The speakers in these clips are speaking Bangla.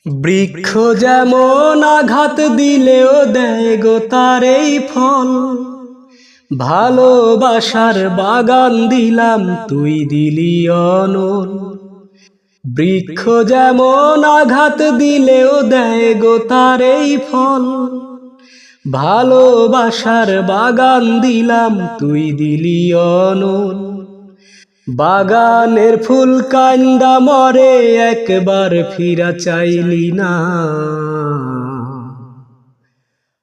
বৃক্ষ যেমন আঘাত দিলেও দেয় গো তার এই ফল। ভালোবাসার বাগান দিলাম, তুই দিলি অনল। বৃক্ষ যেমন আঘাত দিলেও দেয় গো তার এই ফল। ভালোবাসার বাগান দিলাম, তুই দিলি অনল। বাগানের ফুল কান্দা মরে, একবার ফিরা চাইলি না।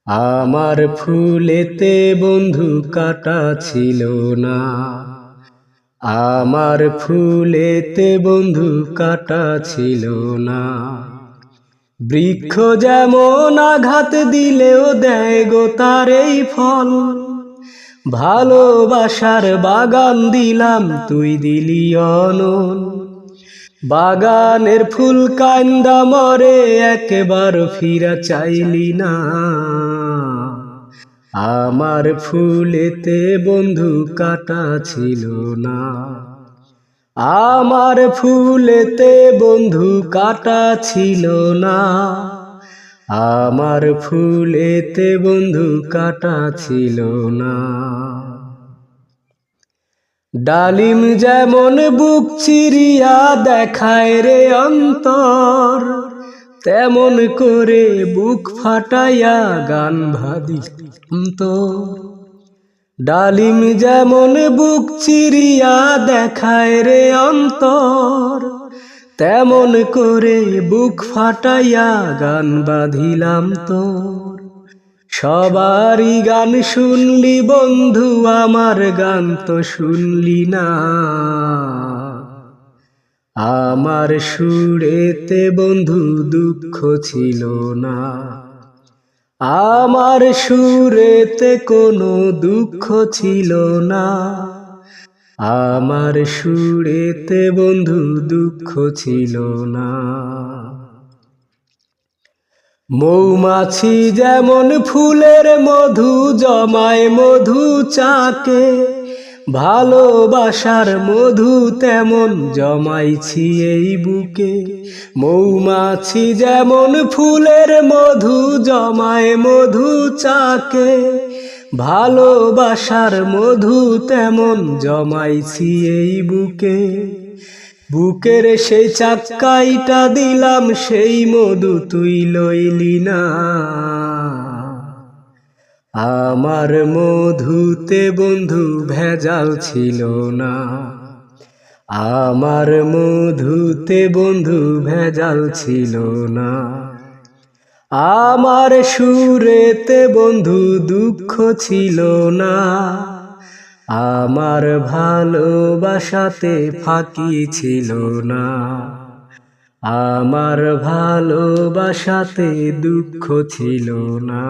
আমার ফুলেতে বন্ধু কাটা ছিল না, আমার ফুলেতে বন্ধু কাটা ছিল না। বৃক্ষ যেমন আঘাত দিলেও দেয় গো তার এই ফল। ভালোবাসার বাগান দিলাম, তুই দিলি অনল। বাগানের ফুল কান্দা মরে, একবার ফিরা চাইলি না। আমার ফুলেতে বন্ধু কাটা ছিল না, আমার ফুলেতে বন্ধু কাটা ছিল না। আমার ফুলেতে বন্ধু কাটা ছিল না। ডালিম যেমন বুক চিরিয়া দেখায় রে অন্তর, তেমন করে বুক ফাটাইয়া গান ভাদি অন্তর। ডালিম যেমন বুক চিরিয়া দেখায় রে অন্তর, তেমন করে বুক ফাটাইয়া গান বাঁধিলাম তোর। সবারই গান শুনলি বন্ধু, আমার গান তো শুনলি না। আমার সুরেতে বন্ধু দুঃখ ছিল না, আমার সুরেতে কোনো দুঃখ ছিল না। আমার সুরেতে বন্ধু দুঃখ ছিল না। মৌমাছি যেমন ফুলের মধু জমায় মধু চাকে, ভালোবাসার মধু তেমন জমাইছি এই বুকে। মৌমাছি যেমন ফুলের মধু জমায় মধু চাকে, ভালোবাসার মধু তেমন জমাইছি এই বুকে। বুকের সেই চাক্কাইটা দিলাম, সেই মধু তুই লইলি না। আমার মধুতে বন্ধু ভেজাল ছিল না, আমার মধুতে বন্ধু ভেজাল ছিল না। আমার সুরেতে বন্ধু দুঃখ ছিল না, আমার ভালোবাসাতে ফাঁকি ছিল না। আমার ভালোবাসাতে দুঃখ ছিল না।